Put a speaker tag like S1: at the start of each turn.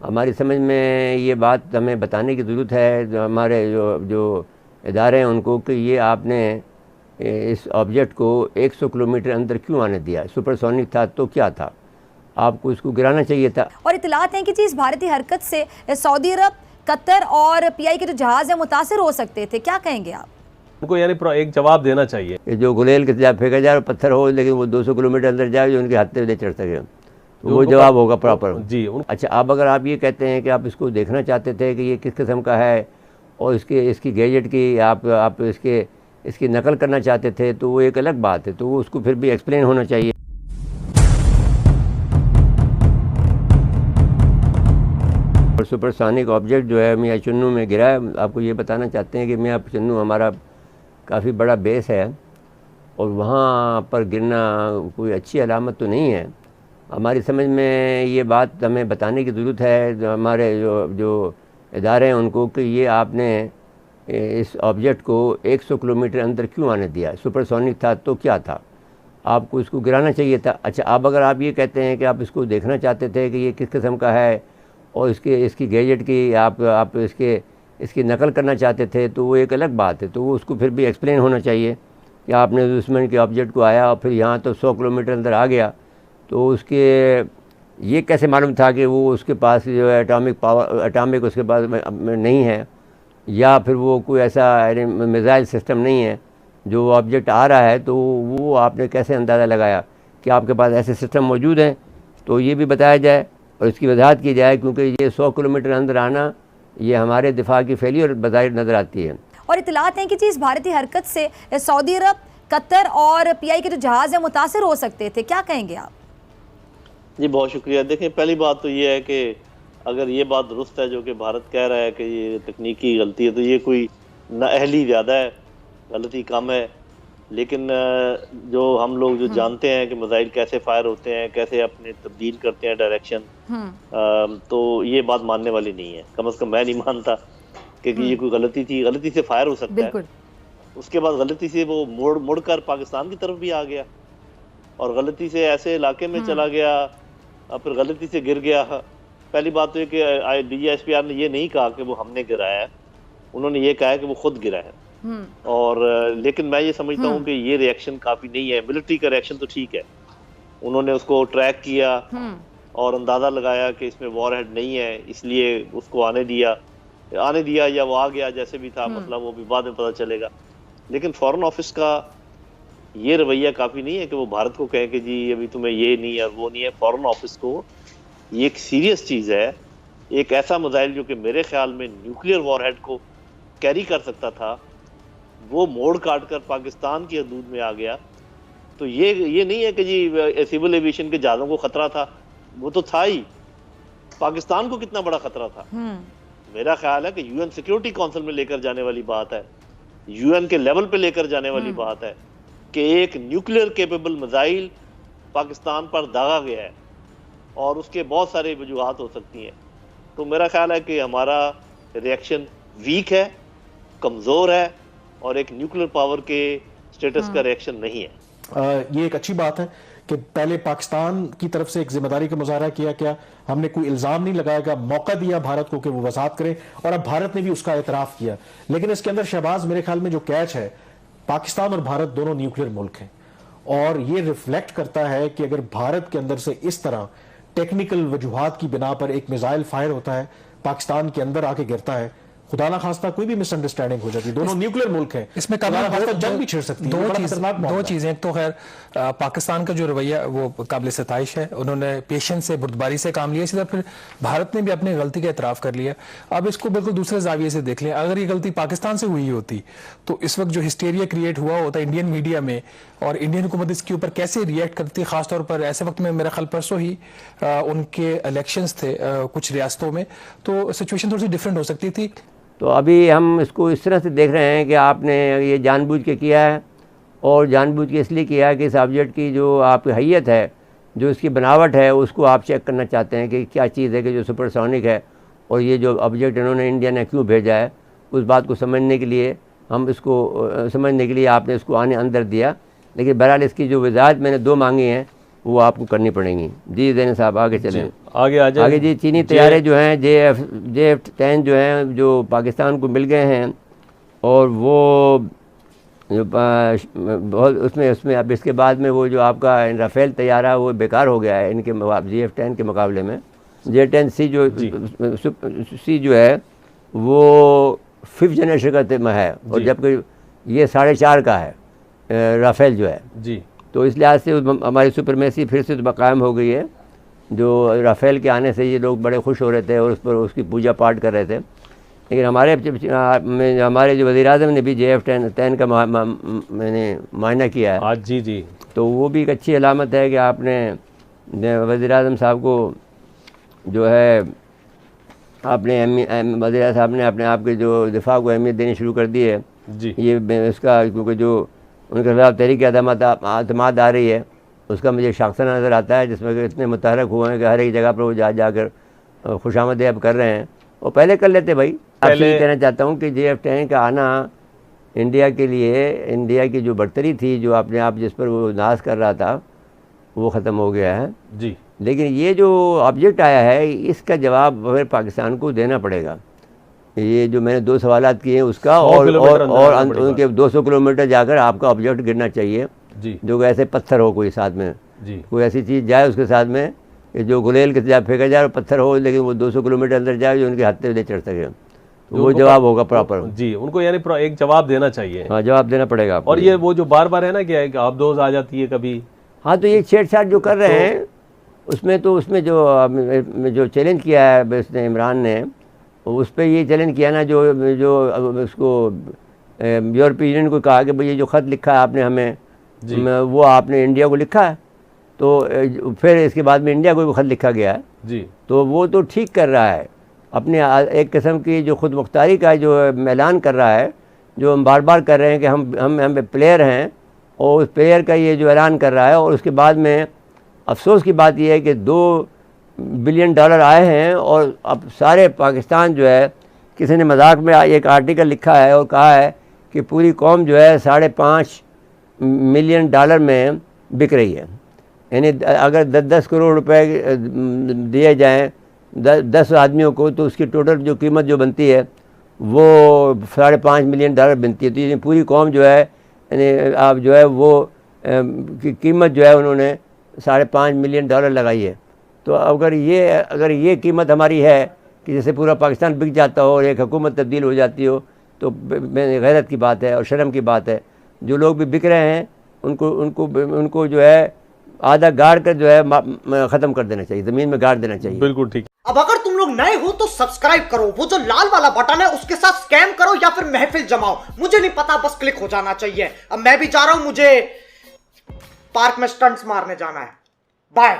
S1: हमारी समझ में ये बात हमें बताने की ज़रूरत है जो हमारे जो इदारे हैं उनको, कि ये आपने इस ऑब्जेक्ट को 100 किलोमीटर अंदर क्यों आने दिया। सुपरसोनिक था तो क्या था, आपको इसको गिराना चाहिए था।
S2: और इतलात हैं कि जी इस भारतीय हरकत से सऊदी अरब, कतर और पीआई के जो जहाज है मुतासिर हो सकते थे, क्या कहेंगे आप?
S3: उनको यानी एक जवाब देना चाहिए
S1: कि जो गुलेल के फेंका जाए पत्थर हो, लेकिन वो 200 किलोमीटर अंदर जाए जो उनके हाथ पे ले चढ़ सके, तो वो जवाब होगा प्रॉपर
S3: जी।
S1: अच्छा, अब अगर आप ये कहते हैं कि आप इसको देखना चाहते थे कि ये किस किस्म का है और इसकी गैजेट की आप इसकी नकल करना चाहते थे, तो वो एक अलग बात है, तो वो उसको फिर भी एक्सप्लेन होना चाहिए। और सुपरसोनिक ऑब्जेक्ट जो है मियाँ चुन्नू में गिरा है। आपको ये बताना चाहते हैं कि मियाँ चुन्नू हमारा काफ़ी बड़ा बेस है और वहाँ पर गिरना कोई अच्छी अलामत तो नहीं है। हमारी समझ में ये बात हमें बताने की ज़रूरत है जो हमारे जो इदारे हैं उनको, कि ये आपने इस ऑब्जेक्ट को 100 किलोमीटर अंदर क्यों आने दिया। सुपरसोनिक था तो क्या था, आपको इसको गिराना चाहिए था। अच्छा, अब अगर आप ये कहते हैं कि आप इसको देखना चाहते थे कि ये किस किस्म का है और इसकी गैजेट की आप इसकी नकल करना चाहते थे, तो वो एक अलग बात है, तो वो उसको फिर भी एक्सप्लेन होना चाहिए कि आपने दुश्मन के ऑब्जेक्ट को आया और फिर यहाँ तो 100 किलोमीटर अंदर आ गया, तो उसके ये कैसे मालूम था कि वो उसके पास जो है एटॉमिक उसके पास नहीं है, या फिर वो कोई ऐसा मिसाइल सिस्टम नहीं है जो ऑब्जेक्ट आ रहा है, तो वो आपने कैसे अंदाज़ा लगाया कि आपके पास ऐसे सिस्टम मौजूद हैं। तो ये भी बताया जाए और इसकी वजाहत की जाए, क्योंकि ये 100 किलोमीटर अंदर आना ये हमारे दिफा की फेलियर बज़ाहिर नज़र आती है।
S2: और इतलात हैं कि जी इस भारतीय हरकत से सऊदी अरब, कतर और पीआई के जो जहाज है मुतासिर हो सकते थे, क्या कहेंगे आप?
S4: जी बहुत शुक्रिया। देखें, पहली बात तो ये है कि अगर ये बात दुरुस्त है जो कि भारत कह रहा है कि ये तकनीकी गलती है, तो ये कोई नाअहली ज़्यादा है, गलती कम है। लेकिन जो हम लोग जो जानते हैं कि मिसाइल कैसे फायर होते हैं, कैसे अपने तब्दील करते हैं डायरेक्शन, तो ये बात मानने वाली नहीं है। कम से कम मैं नहीं मानता कि ये कोई गलती थी। गलती से फायर हो सकता है, उसके बाद गलती से वो मुड़ कर पाकिस्तान की तरफ भी आ गया और गलती से ऐसे इलाके में चला गया और फिर गलती से गिर गया। पहली बात तो ये कि DGSPR ने ये नहीं कहा कि वो हमने गिराया है, उन्होंने ये कहा है कि वो खुद गिरा है। और लेकिन मैं ये समझता हूँ कि ये रिएक्शन काफ़ी नहीं है। मिलिट्री का रिएक्शन तो ठीक है, उन्होंने उसको ट्रैक किया और अंदाज़ा लगाया कि इसमें वॉर हेड नहीं है, इसलिए उसको आने दिया या वो आ गया, जैसे भी था, मतलब वो भी बाद में पता चलेगा। लेकिन फॉरेन ऑफिस का ये रवैया काफ़ी नहीं है कि वो भारत को कहे कि जी अभी तुम्हें ये नहीं है और वो नहीं है। फॉरेन ऑफिस को ये एक सीरियस चीज़ है। एक ऐसा मिसाइल जो कि मेरे ख्याल में न्यूक्लियर वॉरहेड को कैरी कर सकता था, वो मोड़ काट कर पाकिस्तान की हदूद में आ गया। तो ये नहीं है कि जी सिविल एविएशन के जहाज़ों को ख़तरा था, वो तो था ही। पाकिस्तान को कितना बड़ा ख़तरा था, मेरा ख्याल है कि UN सिक्योरिटी काउंसिल में लेकर जाने वाली बात है, UN के लेवल पे लेकर जाने वाली बात है कि एक न्यूक्लियर केपेबल मिसाइल पाकिस्तान पर दागा गया है और उसके बहुत सारे वजूहात हो सकती हैं। तो मेरा ख्याल है कि हमारा रिएक्शन वीक है, कमज़ोर है और एक न्यूक्लियर पावर के स्टेटस का रिएक्शन नहीं है।
S5: ये एक अच्छी बात है कि पहले पाकिस्तान की तरफ से एक जिम्मेदारी का मुजाहरा किया गया, हमने कोई इल्ज़ाम नहीं लगाया, मौका दिया भारत को कि वो वजाहत करे और अब भारत ने भी उसका एतराफ़ किया। लेकिन इसके अंदर शहबाज मेरे ख्याल में जो कैच है, पाकिस्तान और भारत दोनों न्यूक्लियर मुल्क हैं और ये रिफ्लेक्ट करता है कि अगर भारत के अंदर से इस तरह टेक्निकल वजूहात की बिना पर एक मिसाइल फायर होता है, पाकिस्तान के अंदर आके गिरता है, खुदा ना खास्ता कोई भी मिसअंडरस्टैंडिंग हो जाती है। दोनों न्यूक्लियर मुल्क हैं, इसमें जंग भी छिड़ सकती है।
S6: दो चीजें, तो खैर पाकिस्तान का जो रवैया वो काबिल सताइश है, उन्होंने पेशेंस से, बुर्दबारी से काम लिया। इसी तरह फिर भारत ने भी अपनी गलती का एतराफ़ कर लिया। अब इसको बिल्कुल दूसरे जाविये से देख लें, अगर ये गलती पाकिस्तान से हुई होती तो इस वक्त जो हिस्टेरिया क्रिएट हुआ होता इंडियन मीडिया में और इंडियन हुकूमत इसके ऊपर कैसे रिएक्ट करती, खासतौर पर ऐसे वक्त में, मेरा ख्याल परसों ही उनके इलेक्शंस थे कुछ रियासतों में, तो सिचुएशन थोड़ी सी डिफरेंट हो सकती थी।
S1: तो अभी हम इसको इस तरह से देख रहे हैं कि आपने ये जानबूझ के किया है और जानबूझ के इसलिए किया है कि इस ऑब्जेक्ट की जो आपकी हैयत है, जो इसकी बनावट है, उसको आप चेक करना चाहते हैं कि क्या चीज़ है कि जो सुपरसोनिक है और ये जो ऑब्जेक्ट इन्होंने इंडिया ने क्यों भेजा है, उस बात को समझने के लिए समझने के लिए आपने इसको आने अंदर दिया। लेकिन बहरहाल इसकी जो वजाहत मैंने दो मांगी हैं वो आपको करनी पड़ेंगी। जी ज़ैन साहब आगे चलें।
S3: आगे आ जाए।
S1: आगे जी चीनी तैयारे जो हैं JF-10 जो हैं जो पाकिस्तान को मिल गए हैं और वो जो बहुत उसमें अब इसके बाद में वो जो आपका राफेल तैयारा वो बेकार हो गया है इनके JF-10 के मुकाबले में। JF-10C जो है वो 5th जनरेशन का है और जबकि ये 4.5 का है राफेल जो है
S3: जी।
S1: तो इस लिहाज से हमारी सुपरमेसी फिर से कायम हो गई है। जो राफेल के आने से ये लोग बड़े खुश हो रहे थे और उस पर उसकी पूजा पाठ कर रहे थे, लेकिन हमारे जो वज़ीर-ए-आज़म ने भी JF-10 का मैंने मायना किया है
S3: आज। जी जी।
S1: तो वो भी एक अच्छी अलामत है कि आपने वज़ीर-ए-आज़म साहब को जो है आपने वज़ीर साहब ने अपने आप के जो दिफा को अहमियत देनी शुरू कर दी है
S3: जी।
S1: ये इसका क्योंकि जो उनके खिलाफ तहरीक अतमाद आ रही है उसका मुझे शाखसा नज़र आता है जिसमें कि इतने मुतहरक हुए हैं कि हर एक जगह पर वो जाकर खुशामद अब कर रहे हैं और पहले कर लेते भाई। आपसे ये कहना चाहता हूँ कि JF-10 का आना इंडिया के लिए इंडिया की जो बढ़तरी थी जो अपने आप जिस पर वो नाज कर रहा था वो ख़त्म हो गया है
S3: जी।
S1: लेकिन ये जो ऑब्जेक्ट आया है इसका जवाब फिर पाकिस्तान को देना पड़ेगा। ये जो मैंने 2 सवालात किए हैं उसका और उनके 200 किलोमीटर जाकर आपका ऑब्जेक्ट गिरना चाहिए
S3: जी।
S1: जो ऐसे पत्थर हो कोई साथ में
S3: जी।
S1: कोई ऐसी चीज़ जाए उसके साथ में जो गुलेल के साथ फेंका जाए और पत्थर हो लेकिन वो 200 किलोमीटर अंदर जाए जो उनके हाथ पे चढ़ सके तो वो जवाब होगा प्रॉपर
S3: जी। उनको यानी एक जवाब देना चाहिए।
S1: हाँ जवाब देना पड़ेगा आपको।
S3: और ये वो जो बार बार है ना क्या है कि आप दोस्त आ जाती है कभी।
S1: हाँ तो ये छेड़छाड़ जो कर रहे हैं उसमें जो चैलेंज किया है इसने इमरान ने उस पर ये चैलेंज किया ना जो उसको यूरोपीय यूनियन को कहा कि भाई ये जो ख़त लिखा है आपने हमें वो आपने इंडिया को लिखा है तो फिर इसके बाद में इंडिया को भी ख़त लिखा गया है
S3: जी।
S1: तो वो तो ठीक कर रहा है अपने एक किस्म की जो खुद मुख्तारी का जो ऐलान कर रहा है जो हम बार बार कर रहे हैं कि हम प्लेयर हैं और उस प्लेयर का ये जो ऐलान कर रहा है और उसके बाद में अफसोस की बात यह है कि $2 बिलियन आए हैं और अब सारे पाकिस्तान जो है किसी ने मजाक में एक आर्टिकल लिखा है और कहा है कि पूरी कौम जो है $5.5 मिलियन में बिक रही है। यानी अगर 10 करोड़ रुपए दिए जाएं 10 आदमियों को तो उसकी टोटल जो कीमत जो बनती है वो $5.5 मिलियन बनती है। तो ये पूरी कौम जो है यानी आप जो है वो कीमत जो है उन्होंने $5.5 मिलियन लगाई है। तो अगर ये कीमत हमारी है कि जैसे पूरा पाकिस्तान बिक जाता हो और एक हुकूमत तब्दील हो जाती हो तो गैरत की बात है और शर्म की बात है। जो लोग भी बिक रहे हैं उनको जो है आधा गाड़ कर जो है ख़त्म कर देना चाहिए, ज़मीन में गाड़ देना चाहिए।
S3: बिल्कुल ठीक।
S7: अब अगर तुम लोग नए हो तो सब्सक्राइब करो, वो जो लाल वाला बटन है उसके साथ स्कैम करो या फिर महफिल जमाओ, मुझे नहीं पता, बस क्लिक हो जाना चाहिए। अब मैं भी जा रहा हूं, मुझे पार्क में स्टंट्स मारने जाना है। बाय।